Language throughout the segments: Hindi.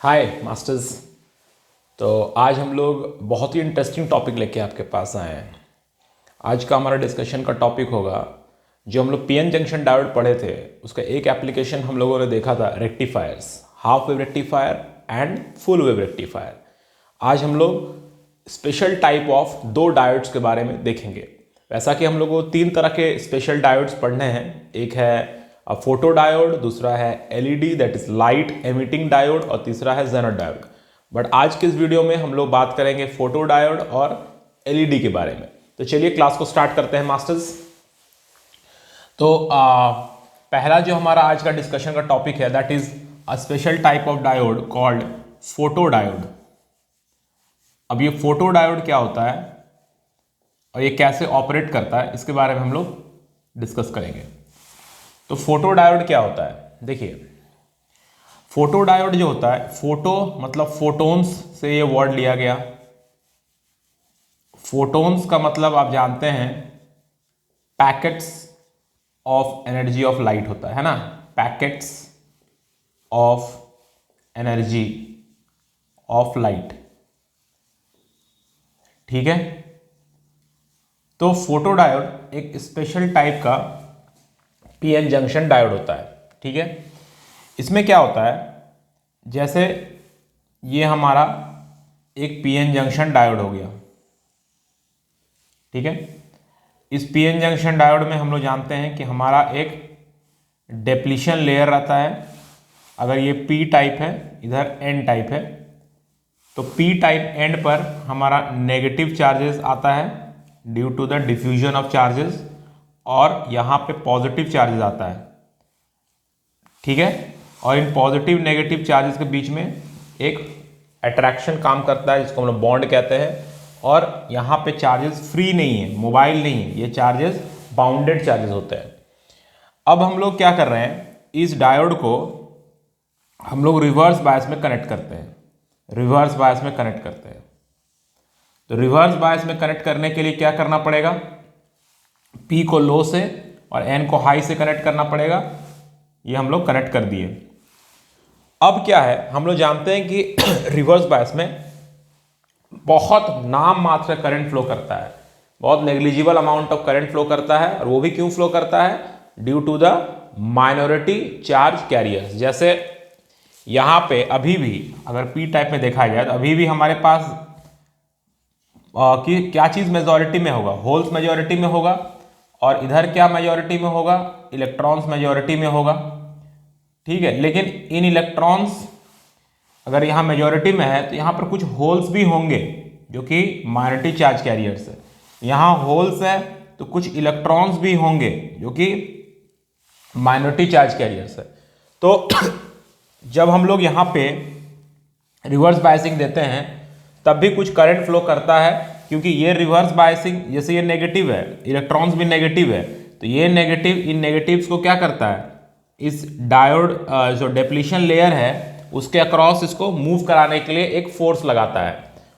हाय मास्टर्स। तो आज हम लोग बहुत ही इंटरेस्टिंग टॉपिक लेके आपके पास आए हैं। आज का हमारा डिस्कशन का टॉपिक होगा, जो हम लोग पीएन जंक्शन डायोड पढ़े थे उसका एक एप्लीकेशन हम लोगों ने देखा था, rectifiers, half wave rectifier and full wave rectifier. आज हम लोग स्पेशल टाइप ऑफ दो डायोड्स के बारे में देखेंगे। वैसा कि हम लोगों को तीन तरह के स्पेशल डायोड्स पढ़ने हैं। एक है फोटो डायोड, दूसरा है LED that is light emitting diode, और तीसरा है जेनर डायोड। बट आज के इस वीडियो में हम लोग बात करेंगे फोटो डायोड और एलईडी के बारे में। तो चलिए क्लास को स्टार्ट करते हैं मास्टर्स। तो पहला जो हमारा आज का डिस्कशन का टॉपिक है that is a special type of diode called photo diode. अब ये फोटो डायोड क्या होता है और ये कैसे ऑपरेट करता है, इसके बारे में हम लोग डिस्कस करेंगे। तो फोटो डायोड क्या होता है, देखिए फोटो डायोड जो होता है, फोटो मतलब फोटोन्स से ये वर्ड लिया गया। फोटोन्स का मतलब आप जानते हैं packets of energy of light होता है ना, packets of energy of light, ठीक है। तो फोटो डायोड एक स्पेशल टाइप का पीएन जंक्शन डायोड होता है, ठीक है। इसमें क्या होता है, जैसे ये हमारा एक पीएन जंक्शन डायोड हो गया, ठीक है। इस पीएन जंक्शन डायोड में हम लोग जानते हैं कि हमारा एक डेप्लीशन लेयर रहता है। अगर ये पी टाइप है, इधर एन टाइप है, तो पी टाइप एंड पर हमारा नेगेटिव चार्जेस आता है due to the diffusion of charges, और यहाँ पे पॉजिटिव चार्जेस आता है, ठीक है। और इन पॉजिटिव नेगेटिव चार्जेस के बीच में एक अट्रैक्शन काम करता है जिसको हम लोग बॉन्ड कहते हैं। और यहाँ पे चार्जेस फ्री नहीं है, मोबाइल नहीं है, ये चार्जेस बाउंडेड चार्जेस होते हैं। अब हम लोग क्या कर रहे हैं, इस डायोड को हम लोग रिवर्स बायस में कनेक्ट करते हैं, रिवर्स बायस में कनेक्ट करते हैं। तो रिवर्स बायस में कनेक्ट करने के लिए क्या करना पड़ेगा, पी को लो से और एन को हाई से कनेक्ट करना पड़ेगा। ये हम लोग कनेक्ट कर दिए। अब क्या है, हम लोग जानते हैं कि रिवर्स बायस में बहुत नाम मात्र करंट फ्लो करता है, बहुत negligible amount of current flow करता है। और वो भी क्यों फ्लो करता है, due to the minority charge carriers. जैसे यहां पे अभी भी अगर पी टाइप में देखा जाए तो अभी भी हमारे पास कि क्या चीज मेजॉरिटी में होगा, होल्स मेजॉरिटी में होगा, और इधर क्या मेजॉरिटी में होगा, इलेक्ट्रॉन्स मेजॉरिटी में होगा, ठीक है। लेकिन इन इलेक्ट्रॉन्स अगर यहाँ मेजॉरिटी में है तो यहाँ पर कुछ होल्स भी होंगे जो कि माइनॉरिटी चार्ज कैरियर्स है। यहाँ होल्स है तो कुछ इलेक्ट्रॉन्स भी होंगे जो कि माइनॉरिटी चार्ज कैरियर्स है। तो जब हम लोग यहाँ पे रिवर्स बायसिंग देते हैं तब भी कुछ करंट फ्लो करता है, क्योंकि ये रिवर्स बायसिंग, जैसे ये नेगेटिव है, इलेक्ट्रॉन्स भी नेगेटिव है, तो ये नेगेटिव इन नेगेटिव्स को क्या करता है, इस डायोड जो डेप्लीशन लेयर है उसके अक्रॉस इसको मूव कराने के लिए एक फोर्स लगाता है।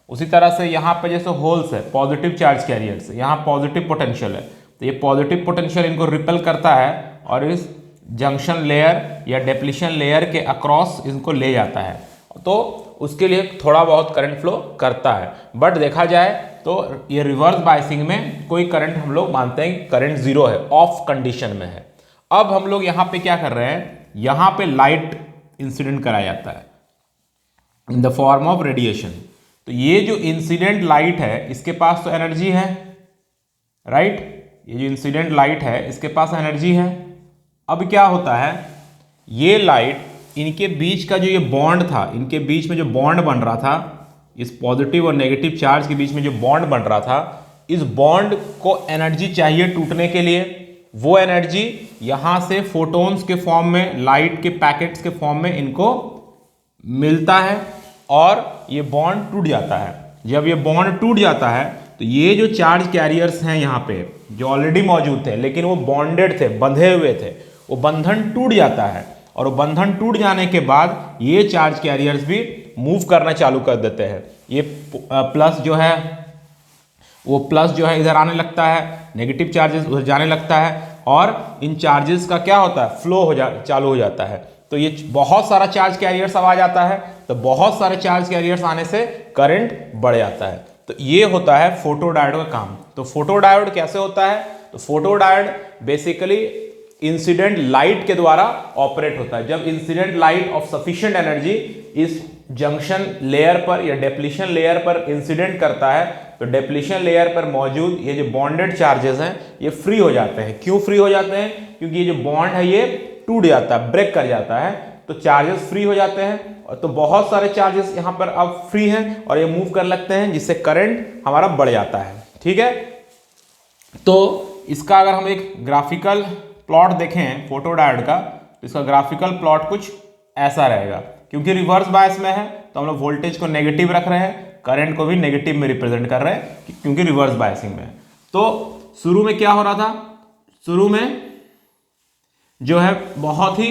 उसी तरह से यहाँ पे जैसे होल्स है, पॉजिटिव चार्ज कैरियर्स, यहाँ पॉजिटिव पोटेंशियल है, तो ये पॉजिटिव पोटेंशियल इनको रिपेल करता है और इस जंक्शन लेयर या डेप्लीशन लेयर के अक्रॉस इनको ले जाता है। तो उसके लिए थोड़ा बहुत करंट फ्लो करता है, बट देखा जाए तो ये रिवर्स बायसिंग में कोई करंट, हम लोग मानते हैं करंट जीरो है, ऑफ कंडीशन में है। अब हम लोग यहाँ पे क्या कर रहे हैं, यहाँ पे लाइट इंसिडेंट कराया जाता है in the form of radiation. तो ये जो इंसिडेंट लाइट है इसके पास तो एनर्जी है, राइट। ये जो इंसिडेंट लाइट है इसके पास एनर्जी है। अब क्या होता है, ये लाइट, इनके बीच का जो ये बॉन्ड था, इनके बीच में जो बॉन्ड बन रहा था, इस पॉजिटिव और नेगेटिव चार्ज के बीच में जो बॉन्ड बन रहा था, इस बॉन्ड को एनर्जी चाहिए टूटने के लिए। वो एनर्जी यहां से फोटोन्स के फॉर्म में, लाइट के पैकेट्स के फॉर्म में इनको मिलता है और ये बॉन्ड टूट जाता है। जब ये बॉन्ड टूट जाता है तो ये जो चार्ज कैरियर्स हैं यहाँ पे जो ऑलरेडी मौजूद थे लेकिन वो बॉन्डेड थे, बंधे हुए थे, वो बंधन टूट जाता है। और वो बंधन टूट जाने के बाद ये चार्ज कैरियर्स भी मूव करना चालू कर देते हैं। ये प्लस जो है वो प्लस जो है इधर आने लगता है, नेगेटिव चार्जेस उधर जाने लगता है, और इन चार्जेस का क्या होता है, फ्लो चालू हो जाता है। तो ये बहुत सारा चार्ज कैरियर्स अब आ जाता है, तो बहुत सारे चार्ज कैरियर्स आने से करंट बढ़ जाता है। तो ये होता है फोटोडायोड का काम। तो फोटोडायोड कैसे होता है? तो फोटोडायोड बेसिकली इंसिडेंट लाइट के द्वारा ऑपरेट होता है। जब incident light of sufficient energy इस जंक्शन लेयर पर या डेप्लीशन लेयर पर इंसिडेंट करता है, तो डेप्लीशन लेयर पर मौजूद ये जो बॉन्डेड चार्जेस हैं ये फ्री हो जाते हैं। क्यों फ्री हो जाते हैं? क्योंकि ये जो बॉन्ड है ये टूट जाता है, ब्रेक कर जाता है, तो चार्जेस फ्री हो जाते हैं। और तो बहुत सारे चार्जेस यहाँ पर अब फ्री हैं और ये मूव कर लगते हैं, जिससे करंट हमारा बढ़ जाता है। ठीक है, तो इसका अगर हम एक ग्राफिकल प्लॉट देखें फोटोडायोड का, तो इसका ग्राफिकल प्लॉट कुछ ऐसा रहेगा। क्योंकि रिवर्स बायस में है तो हम लोग वोल्टेज को नेगेटिव रख रहे हैं, करंट को भी नेगेटिव में रिप्रेजेंट कर रहे हैं क्योंकि रिवर्स बायसिंग में है। तो शुरू में क्या हो रहा था? शुरू में जो है बहुत ही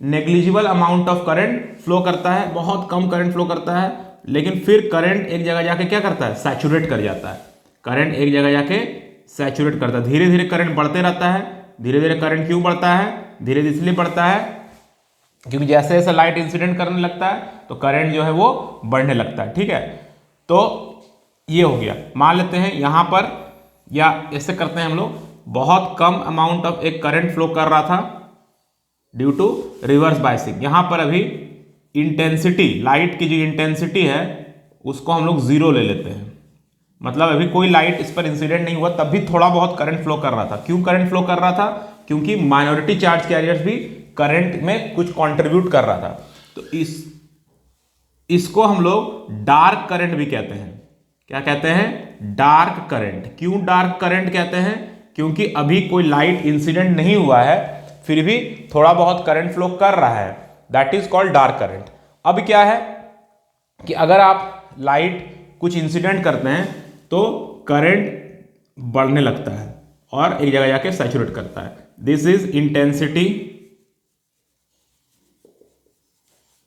negligible amount of current flow करता है, बहुत कम करंट फ्लो करता है, लेकिन फिर करंट एक जगह जाके क्या करता है? सैचुरेट कर जाता है। करंट एक जगह जाके सैचुरेट करता है, धीरे धीरे करंट बढ़ते रहता है। धीरे धीरे करंट क्यों बढ़ता है? धीरे धीरे इसलिए बढ़ता है क्योंकि जैसे जैसे लाइट इंसिडेंट करने लगता है तो करंट जो है वो बढ़ने लगता है। ठीक है, तो ये हो गया। मान लेते हैं यहां पर, या ऐसे करते हैं हम लोग, बहुत कम अमाउंट ऑफ एक करंट फ्लो कर रहा था ड्यू टू रिवर्स बायसिंग। यहां पर अभी इंटेंसिटी, लाइट की जो इंटेंसिटी है उसको हम लोग 0 ले लेते हैं। मतलब अभी कोई लाइट इस पर इंसिडेंट नहीं हुआ, तब भी थोड़ा बहुत करंट फ्लो कर रहा था। क्यों करंट फ्लो कर रहा था? क्योंकि माइनॉरिटी चार्ज कैरियर्स भी करंट में कुछ कंट्रीब्यूट कर रहा था। तो इसको हम लोग डार्क करंट भी कहते हैं। क्या कहते हैं? Dark current. क्यों डार्क करंट कहते हैं? क्योंकि अभी कोई लाइट इंसिडेंट नहीं हुआ है, फिर भी थोड़ा बहुत करंट फ्लो कर रहा है, that is called dark current. अब क्या है कि अगर आप लाइट कुछ इंसिडेंट करते हैं तो करंट बढ़ने लगता है और एक जगह जाके सैचुरेट करता है। दिस इज इंटेंसिटी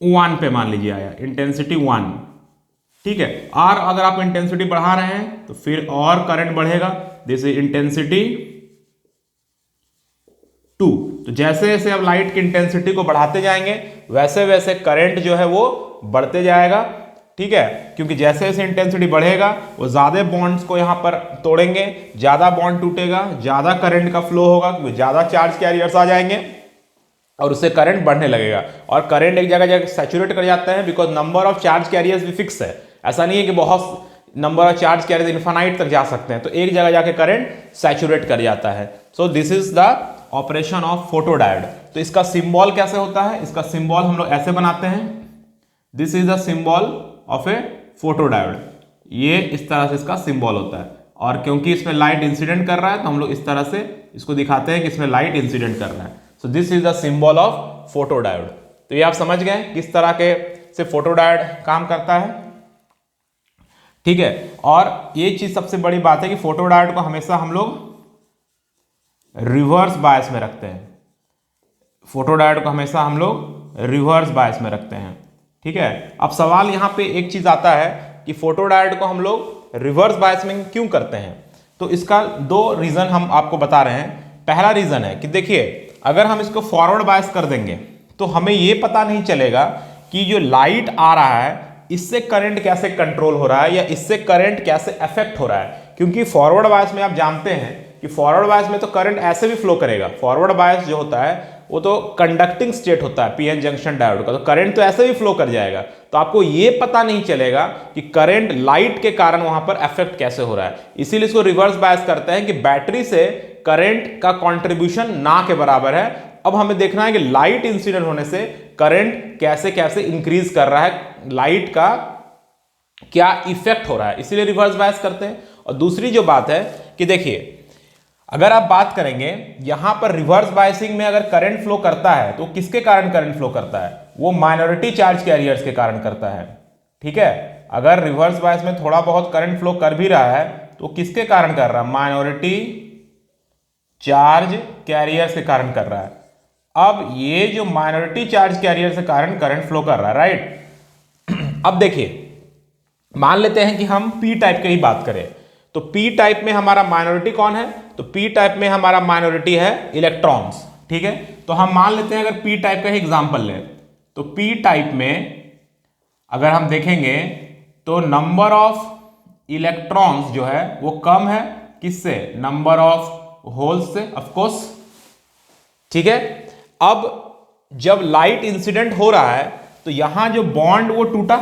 1 पे मान लीजिए आया, इंटेंसिटी 1। ठीक है, और अगर आप इंटेंसिटी बढ़ा रहे हैं तो फिर और करंट बढ़ेगा। This is intensity 2। तो जैसे जैसे आप लाइट की इंटेंसिटी को बढ़ाते जाएंगे वैसे वैसे करंट जो है वो बढ़ते जाएगा। ठीक है, क्योंकि जैसे जैसे इंटेंसिटी बढ़ेगा वो ज्यादा बॉन्ड्स को यहां पर तोड़ेंगे, ज्यादा बॉन्ड टूटेगा, ज्यादा करंट का फ्लो होगा, क्योंकि ज्यादा चार्ज कैरियर्स आ जाएंगे और उससे करंट बढ़ने लगेगा। और करंट एक जगह जाकर सैचुरेट कर जाता है, because number of charge carriers भी फिक्स है। ऐसा नहीं है कि बहुत number of charge carriers infinite तक जा सकते हैं, तो एक जगह जाके करंट सैचुरेट कर जाता है। So this is the operation of photodiode. तो इसका सिंबल कैसे होता है? इसका सिंबल हम लोग ऐसे बनाते हैं, this is the symbol of A photodiode. ये इस तरह से इसका सिंबल होता है, और क्योंकि इसमें लाइट इंसिडेंट कर रहा है तो हम लोग इस तरह से इसको दिखाते हैं कि इसमें लाइट इंसिडेंट कर रहा है। So this is the symbol of photodiode. तो ये आप समझ गए किस तरह के से फोटोडायोड काम करता है। ठीक है, और ये चीज सबसे बड़ी बात है कि फोटोडायोड को हमेशा हम लोग रिवर्स बायस में रखते हैं। फोटोडायोड को हमेशा हम लोग रिवर्स बायस में रखते हैं। ठीक है, अब सवाल यहां पे एक चीज आता है कि फोटोडायोड को हम लोग रिवर्स बायस में क्यों करते हैं? तो इसका 2 रीजन हम आपको बता रहे हैं। पहला रीजन है कि देखिए, अगर हम इसको फॉरवर्ड बायस कर देंगे तो हमें यह पता नहीं चलेगा कि जो लाइट आ रहा है इससे करंट कैसे कंट्रोल हो रहा है या इससे करंट कैसे अफेक्ट हो रहा है। क्योंकि फॉरवर्ड बायस में आप जानते हैं कि फॉरवर्ड बायस में तो करंट ऐसे भी फ्लो करेगा। फॉरवर्ड बायस जो होता है वो तो कंडक्टिंग स्टेट होता है पीएन जंक्शन डायोड का, तो करंट तो ऐसे भी फ्लो कर जाएगा। तो आपको ये पता नहीं चलेगा कि करंट लाइट के कारण वहां पर अफेक्ट कैसे हो रहा है। इसीलिए इसको रिवर्स बायस करते हैं कि बैटरी से करंट का कंट्रीब्यूशन ना के बराबर है। अब हमें देखना है कि लाइट इंसिडेंट होने से करंट कैसे कैसे इंक्रीज कर रहा है, लाइट का क्या इफेक्ट हो रहा है, इसीलिए रिवर्स बायस करते हैं। और दूसरी जो बात है कि देखिए, अगर आप बात करेंगे यहां पर रिवर्स बायसिंग में अगर करंट फ्लो करता है तो किसके कारण करंट फ्लो करता है? वो माइनॉरिटी चार्ज कैरियर्स के कारण करता है। ठीक है, अगर रिवर्स बायस में थोड़ा बहुत करंट फ्लो कर भी रहा है तो किसके कारण कर रहा है? माइनॉरिटी चार्ज कैरियर के कारण कर रहा है। अब ये जो माइनॉरिटी चार्ज कैरियर के कारण करंट फ्लो कर रहा है, राइट। अब देखिए, मान लेते हैं कि हम पी टाइप की ही बात करें, तो पी टाइप में हमारा माइनॉरिटी कौन है? तो पी टाइप में हमारा माइनॉरिटी है इलेक्ट्रॉन्स। ठीक है, तो हम मान लेते हैं अगर पी टाइप का ही एग्जाम्पल ले, तो पी टाइप में अगर हम देखेंगे तो नंबर ऑफ इलेक्ट्रॉन्स जो है वो कम है, किससे? नंबर ऑफ होल्स से, ऑफ कोर्स। ठीक है, अब जब लाइट इंसिडेंट हो रहा है तो यहां जो बॉन्ड वो टूटा,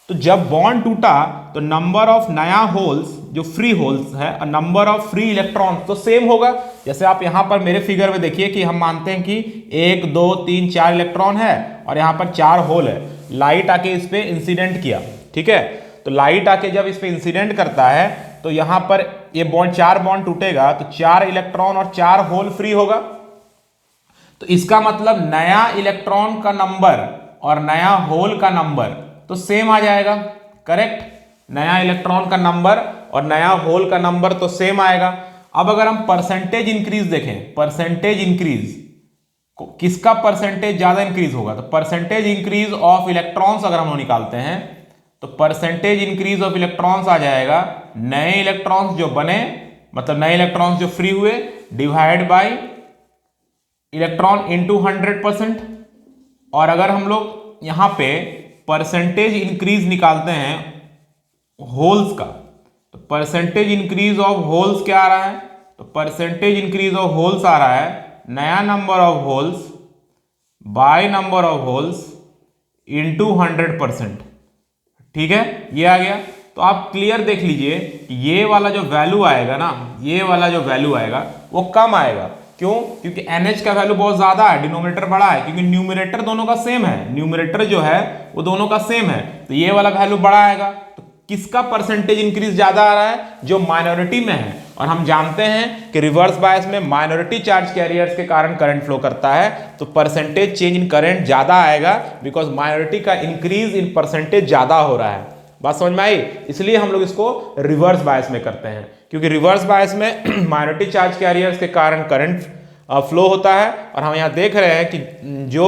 तो जब बॉन्ड टूटा तो नंबर ऑफ नया होल्स जो फ्री होल्स है और नंबर ऑफ फ्री इलेक्ट्रॉन्स तो सेम होगा। जैसे आप यहां पर मेरे फिगर में देखिए कि हम मानते हैं कि 1 2 3 4 इलेक्ट्रॉन है और यहां पर 4 होल है। लाइट आके इस पे इंसिडेंट किया, ठीक है, तो लाइट आके जब इस पे इंसिडेंट करता है तो यहां पर ये बॉन्ड 4 बॉन्ड टूटेगा तो 4 इलेक्ट्रॉन और 4 होल फ्री होगा। तो इसका मतलब नया इलेक्ट्रॉन का नंबर और नया होल का नंबर तो सेम आ जाएगा, करेक्ट। नया इलेक्ट्रॉन का नंबर और नया होल का नंबर तो सेम आएगा। अब अगर हम परसेंटेज इंक्रीज देखें, परसेंटेज इंक्रीज किसका परसेंटेज ज्यादा इंक्रीज होगा, तो परसेंटेज इंक्रीज ऑफ इलेक्ट्रॉन्स अगर हम लोग निकालते हैं तो परसेंटेज इंक्रीज ऑफ इलेक्ट्रॉन्स आ जाएगा नए इलेक्ट्रॉन्स जो बने, मतलब नए इलेक्ट्रॉन्स जो फ्री हुए डिवाइड बाय इलेक्ट्रॉन इनटू 100%। और अगर हम लोग यहां पे परसेंटेज इंक्रीज निकालते हैं होल्स का, तो परसेंटेज इंक्रीज ऑफ होल्स क्या आ रहा है, तो परसेंटेज इंक्रीज ऑफ होल्स आ रहा है नया number of holes by number of holes into 100%। ठीक है, ये आ गया। तो आप क्लियर देख लीजिए कि ये वाला जो वैल्यू आएगा ना, ये वाला जो वैल्यू आएगा वो कम आएगा। क्यों? क्योंकि NH का वैल्यू बहुत ज्यादा है, डिनोमिनेटर बड़ा है, क्योंकि न्यूमरेटर दोनों का सेम है, न्यूमरेटर जो है वो दोनों का सेम है, तो ये वाला वैल्यू बड़ा आएगा। तो किसका परसेंटेज इंक्रीज ज्यादा आ रहा है, जो माइनॉरिटी में है। और हम जानते हैं कि रिवर्स बायस में माइनॉरिटी चार्ज कैरियर्स के कारण करंट फ्लो करता है, तो परसेंटेज चेंज इन करंट ज्यादा आएगा, बिकॉज माइनॉरिटी का इंक्रीज इन परसेंटेज ज्यादा हो रहा है। बात समझ में आई? इसलिए हम लोग इसको रिवर्स बायस में करते हैं, क्योंकि रिवर्स बायस में माइनॉरिटी चार्ज कैरियर्स के कारण करंट फ्लो होता है। और हम यहां देख रहे हैं कि जो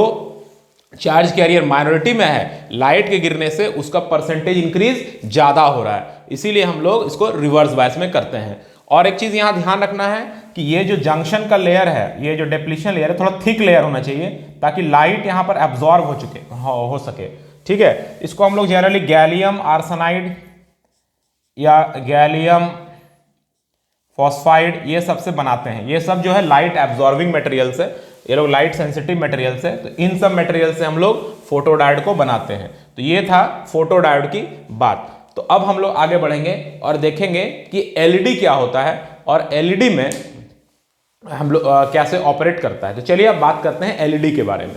चार्ज कैरियर माइनॉरिटी में है, लाइट के गिरने से उसका परसेंटेज इंक्रीज ज्यादा हो रहा है, इसीलिए हम लोग इसको रिवर्स बायस में करते हैं। और एक चीज यहां ध्यान रखना है कि ये जो जंक्शन का लेयर है, ये जो डिप्लीशन लेयर है, थोड़ा थिक लेयर होना चाहिए ताकि लाइट यहां पर एब्जॉर्ब हो सके। ठीक है, इसको हम लोग जनरली गैलियम आर्सेनाइड या गैलियम फॉस्फाइड ये सब से बनाते हैं। ये सब जो है लाइट एब्जॉर्बिंग मटेरियल से, ये लोग लाइट सेंसिटिव मटेरियल से, तो इन सब मटेरियल से हम लोग फोटोडायोड को बनाते हैं। तो ये था फोटोडायोड की बात। तो अब हम लोग आगे बढ़ेंगे और देखेंगे कि एलईडी क्या होता है और एलईडी में हम लोग कैसे ऑपरेट करता है। तो चलिए अब बात करते हैं एलईडी के बारे में।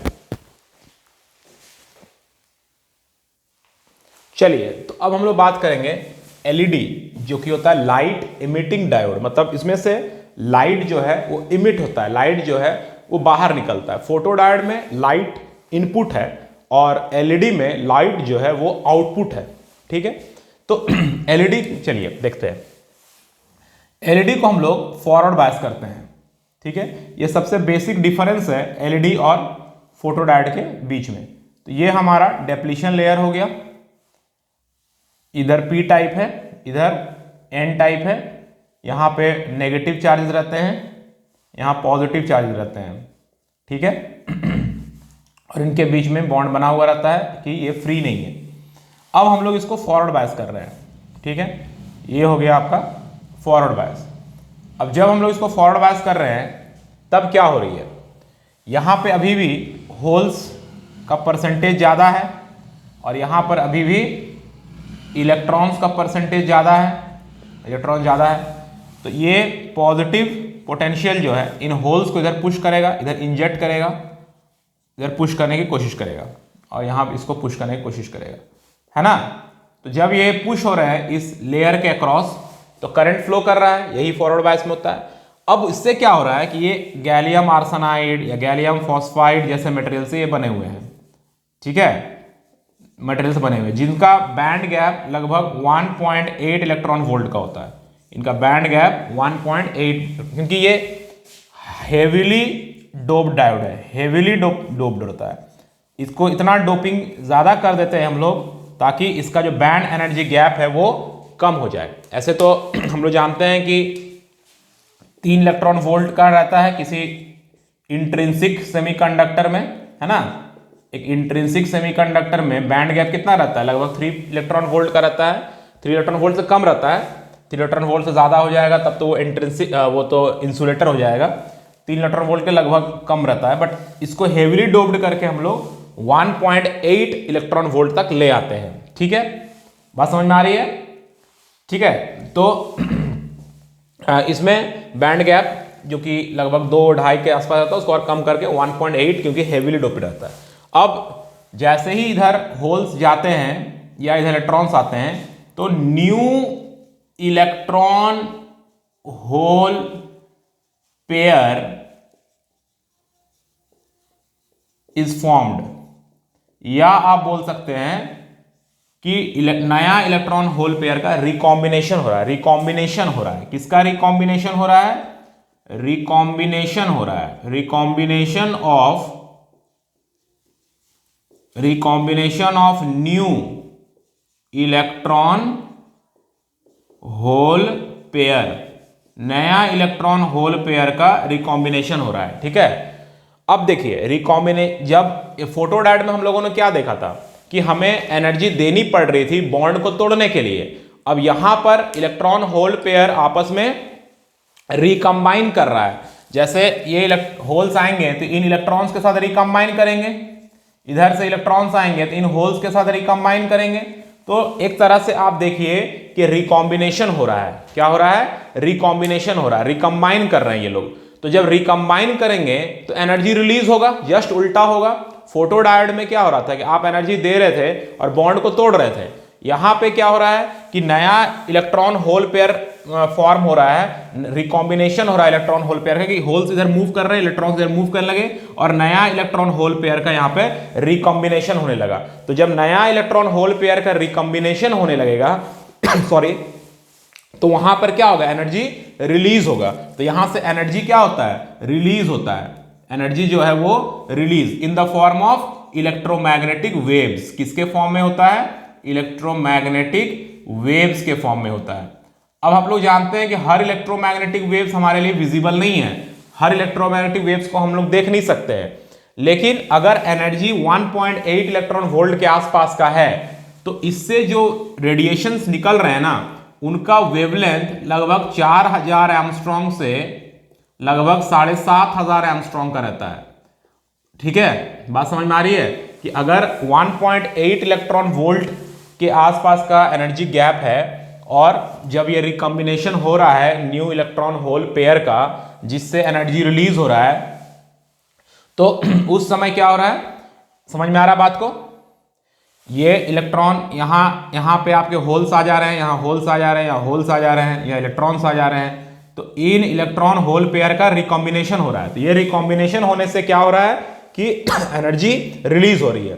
चलिए, तो अब हम लोग बात करेंगे एलईडी, जो कि होता है लाइट इमिटिंग डायोड। मतलब इसमें से लाइट जो है वो इमिट होता है, लाइट जो है वो बाहर निकलता है। फोटोडायोड में लाइट इनपुट है और एलईडी में लाइट जो है वो आउटपुट है। ठीक है, तो एलईडी चलिए देखते हैं। एलईडी को हम लोग फॉरवर्ड बायस करते हैं। ठीक है, ये सबसे बेसिक डिफरेंस है एलईडी और फोटोडायोड के बीच में। तो ये हमारा डिप्लीशन लेयर हो गया, इधर पी टाइप है, इधर एन टाइप है। यहां पे नेगेटिव चार्जेस रहते हैं, यहां पॉजिटिव चार्जेस रहते हैं। ठीक है, और इनके बीच में बॉन्ड बना हुआ रहता है कि ये फ्री नहीं है। अब हम लोग इसको फॉरवर्ड बायस कर रहे हैं। ठीक है, ये हो गया आपका फॉरवर्ड बायस। अब जब हम लोग इसको फॉरवर्ड बायस कर रहे हैं तब क्या हो रही है, यहां पे अभी भी होल्स का परसेंटेज ज्यादा है और यहां पर अभी भी इलेक्ट्रॉन्स का परसेंटेज ज्यादा है, इलेक्ट्रॉन ज्यादा है। तो ये पॉजिटिव पोटेंशियल जो है इन होल्स को इधर पुश करेगा, इधर इंजेक्ट करेगा, इधर पुश करने की कोशिश करेगा और यहां इसको पुश करने की कोशिश करेगा, है ना। तो जब ये पुश हो रहा है इस लेयर के अक्रॉस तो करंट फ्लो कर रहा है, यही फॉरवर्ड बायस में होता है। अब इससे क्या हो रहा है कि ये गैलियम आर्सेनाइड या गैलियम फॉस्फाइड जैसे मटेरियल से ये बने हुए हैं। ठीक है, मटेरियल से बने हुए जिनका बैंड गैप लगभग 1.8 इलेक्ट्रॉन वोल्ट का होता है। इनका बैंड गैप 1.8, क्योंकि ये हेवीली डोप्ड डायोड है, हेवीली डोप्ड होता है। इसको इतना डोपिंग ज्यादा कर देते हैं हम लोग ताकि इसका जो बैंड एनर्जी गैप है वो कम हो जाए। ऐसे तो हम लोग जानते हैं कि 3 इलेक्ट्रॉन वोल्ट का रहता है किसी इंट्रिंसिक सेमीकंडक्टर में, है ना, एक इंट्रिंसिक सेमीकंडक्टर में बैंड गैप कितना रहता है, लगभग 3 इलेक्ट्रॉन वोल्ट का रहता है। 3 इलेक्ट्रॉन वोल्ट से कम रहता है, 3 इलेक्ट्रॉन वोल्ट से ज़्यादा हो जाएगा तब तो वो इंट्रिंसिक वो तो इंसुलेटर हो जाएगा। 3 इलेक्ट्रॉन वोल्ट के लगभग कम रहता है, बट इसको हेवीली डोप्ड करके हम लोग 1.8 इलेक्ट्रॉन वोल्ट तक ले आते हैं। ठीक है, बात समझ में आ रही है? ठीक है, तो इसमें बैंड गैप जो कि लगभग 2-2.5 के आसपास रहता है उसको और कम करके 1.8, क्योंकि हेवीली डोप्ड रहता है। अब जैसे ही इधर होल्स जाते हैं या इधर इलेक्ट्रॉन्स आते हैं तो new electron hole pair is formed, या आप बोल सकते हैं कि नया इलेक्ट्रॉन होल पेयर का रिकॉम्बिनेशन हो रहा है। रिकॉम्बिनेशन हो रहा है, किसका रिकॉम्बिनेशन हो रहा है? रिकॉम्बिनेशन हो रहा है, recombination of new electron hole pair, नया इलेक्ट्रॉन होल पेयर का रिकॉम्बिनेशन हो रहा है। ठीक है, अब देखिए जब फोटोडायोड में हम लोगों ने क्या देखा था कि हमें एनर्जी देनी पड़ रही थी बॉन्ड को तोड़ने के लिए। अब यहां पर इलेक्ट्रॉन होल पेयर आपस में रिकंबाइन कर रहा है। जैसे ये होल्स आएंगे तो इन इलेक्ट्रॉन्स के साथ रिकंबाइन करेंगे, इधर से इलेक्ट्रॉन्स आएंगे तो इन होल्स के साथ रिकंबाइन करेंगे। तो एक तरह से आप देखिए कि रिकॉम्बिनेशन हो रहा है। क्या हो रहा है? रिकॉम्बिनेशन हो रहा है, रिकंबाइन कर रहे हैं ये लोग। तो जब रिकंबाइन करेंगे तो एनर्जी रिलीज होगा, जस्ट उल्टा होगा। फोटोडायोड में क्या हो रहा था कि आप एनर्जी दे रहे थे और बॉन्ड को तोड़ रहे थे। यहां पे क्या हो रहा है कि नया इलेक्ट्रॉन होल पेयर फॉर्म हो रहा है, रिकॉम्बिनेशन हो रहा है इलेक्ट्रॉन होल पेयर का, कि होल्स इधर मूव कर रहे हैं, इलेक्ट्रॉन्स इधर मूव करने लगे और नया इलेक्ट्रॉन होल पेयर का यहां पे रिकॉम्बिनेशन होने लगा। तो जब नया इलेक्ट्रॉन होल पेयर का रिकॉम्बिनेशन होने लगेगा सॉरी, तो वहां पर क्या होगा? एनर्जी रिलीज होगा। तो यहां से एनर्जी क्या होता है? रिलीज होता है। एनर्जी जो है वो release in the form of electromagnetic waves. किसके फॉर्म में होता है? इलेक्ट्रोमैग्नेटिक वेव्स के फॉर्म में होता है। अब हम लोग जानते हैं कि हर इलेक्ट्रोमैग्नेटिक वेव्स हमारे लिए विजिबल नहीं है, हर इलेक्ट्रोमैग्नेटिक वेव्स को हम लोग देख नहीं सकते हैं। लेकिन अगर एनर्जी 1.8 इलेक्ट्रॉन वोल्ट के आसपास का है तो इससे जो रेडिएशंस निकल रहे हैं ना, उनका वेवलेंथ लगभग 4000 एंगस्ट्रॉम से लगभग 7500 एंगस्ट्रॉम का रहता है। ठीक है, बात समझ में आ रही है कि अगर 1.8 इलेक्ट्रॉन वोल्ट के आसपास का एनर्जी गैप है और जब ये रिकॉम्बिनेशन हो रहा है न्यू इलेक्ट्रॉन होल पेयर का, जिससे एनर्जी रिलीज हो रहा है, तो उस समय क्या हो रहा है? समझ में आ रहा है बात को? ये इलेक्ट्रॉन यहां पे आपके होल्स आ जा रहे हैं, यहां होल्स आ जा रहे हैं, यहां होल्स आ जा रहे हैं, या इलेक्ट्रॉन्स आ जा रहे हैं। तो इन इलेक्ट्रॉन होल पेयर का रिकॉम्बिनेशन हो रहा है। तो ये रिकॉम्बिनेशन होने से क्या हो रहा है कि एनर्जी रिलीज हो रही है।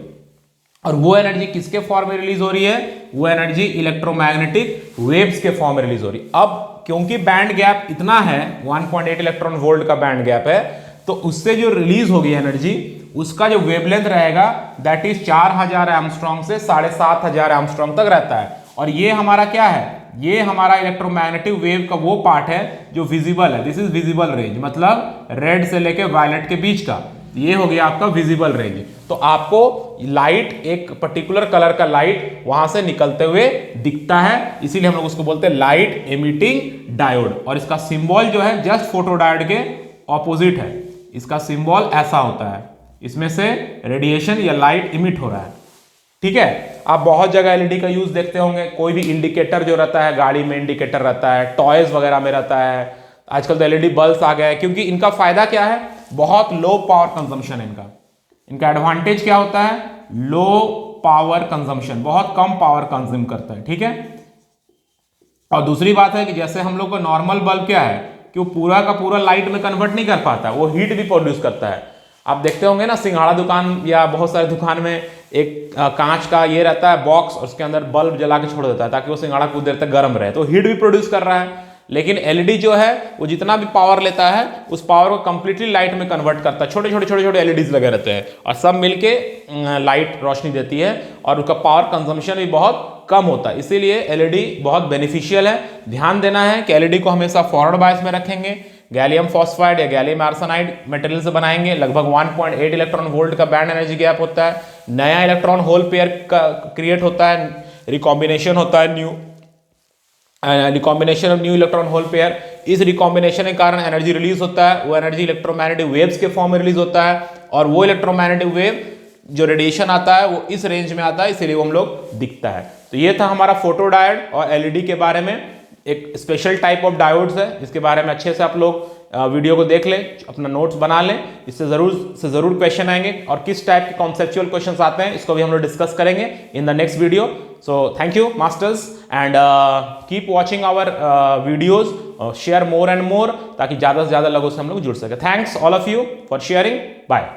और वो एनर्जी किसके फॉर्म में रिलीज हो रही है? वो एनर्जी इलेक्ट्रोमैग्नेटिक वेव्स के फॉर्म में रिलीज हो रही है। अब क्योंकि बैंड गैप इतना है, 1.8 इलेक्ट्रॉन वोल्ट का बैंड गैप है, तो उससे जो रिलीज होगी एनर्जी, उसका जो वेवलेंथ रहेगा दैट इज 4000 एंगस्ट्रॉम से 7500 एंगस्ट्रॉम तक रहता है। और ये हमारा क्या है? ये हमारा इलेक्ट्रोमैग्नेटिक वेव का वो पार्ट है जो विजिबल है। दिस इज विजिबल रेंज, मतलब रेड से लेके वायलेट के बीच का ये हो गया आपका विजिबल रेंज। तो आपको लाइट, एक पर्टिकुलर कलर का लाइट वहां से निकलते हुए दिखता है, इसीलिए हम लोग उसको बोलते हैं लाइट एमिटिंग डायोड। और इसका सिंबल जो है जस्ट फोटोडायोड के ऑपोजिट है। इसका सिंबल ऐसा होता है, इसमें से रेडिएशन या लाइट इमिट हो रहा है। ठीक है, आप बहुत जगह एलईडी का यूज देखते होंगे। कोई भी इंडिकेटर जो रहता है, गाड़ी में इंडिकेटर रहता है, टॉयज वगैरह में रहता है। आजकल तो एलईडी बल्ब आ गया है, क्योंकि इनका फायदा क्या है? बहुत लो पावर कंजम्पशन है इनका एडवांटेज क्या होता है? लो पावर कंजम्पशन, बहुत कम पावर कंज्यूम करता है। ठीक है, और दूसरी बात है कि जैसे हम लोग को नॉर्मल बल्ब क्या है कि वो पूरा का पूरा लाइट में कन्वर्ट नहीं कर पाता, वो हीट भी प्रोड्यूस करता है। आप देखते होंगे ना, सिंघाड़ा दुकान या बहुत सारे दुकान में एक कांच का ये रहता है बॉक्स, और उसके अंदर बल्ब जला के छोड़ देता है ताकि वो सिंघाड़ा कुछ देर तक गर्म रहे, तो हीट भी प्रोड्यूस कर रहा है। लेकिन एलईडी जो है वो जितना भी पावर लेता है उस पावर को कंप्लीटली लाइट में कन्वर्ट करता है। छोटे छोटे एलईडीज लगे रहते हैं और सब मिलके लाइट रोशनी देती है, और उसका पावर कंजम्पशन भी बहुत कम होता है। इसीलिए एलईडी बहुत बेनिफिशियल है। ध्यान देना है कि एलईडी को हमेशा फॉरवर्ड बायस में रखेंगे, गैलियम फॉस्फाइड या गैलियम आर्सेनाइड मटेरियल से बनाएंगे, लगभग 1.8 इलेक्ट्रॉन वोल्ट का बैंड एनर्जी गैप होता है, नया इलेक्ट्रॉन होल पेयर का क्रिएट होता है, रिकॉम्बिनेशन होता है recombination of new electron hole pair. इस रिकॉम्बिनेशन के कारण एनर्जी रिलीज होता है, वो एनर्जी इलेक्ट्रोमैग्नेटिक वेव्स के फॉर्म में रिलीज होता है, और वो इलेक्ट्रोमैग्नेटिक वेव जो रेडिएशन आता है वो इस रेंज में आता है, इसीलिए वो हम लोग दिखता है। तो ये था हमारा फोटो डायोड और एलईडी के बारे में। एक स्पेशल टाइप ऑफ डायोड्स है, इसके बारे में अच्छे से आप लोग वीडियो को देख लें, अपना नोट्स बना लें, इससे जरूर क्वेश्चन आएंगे, और किस टाइप के कॉन्सेप्चुअल क्वेश्चंस आते हैं इसको भी हम लोग डिस्कस करेंगे in the next video. So thank you masters, and keep watching our videos, share more and more, ताकि ज़्यादा से ज़्यादा लोगों से हम लोग जुड़ सके। Thanks all of you for sharing, bye.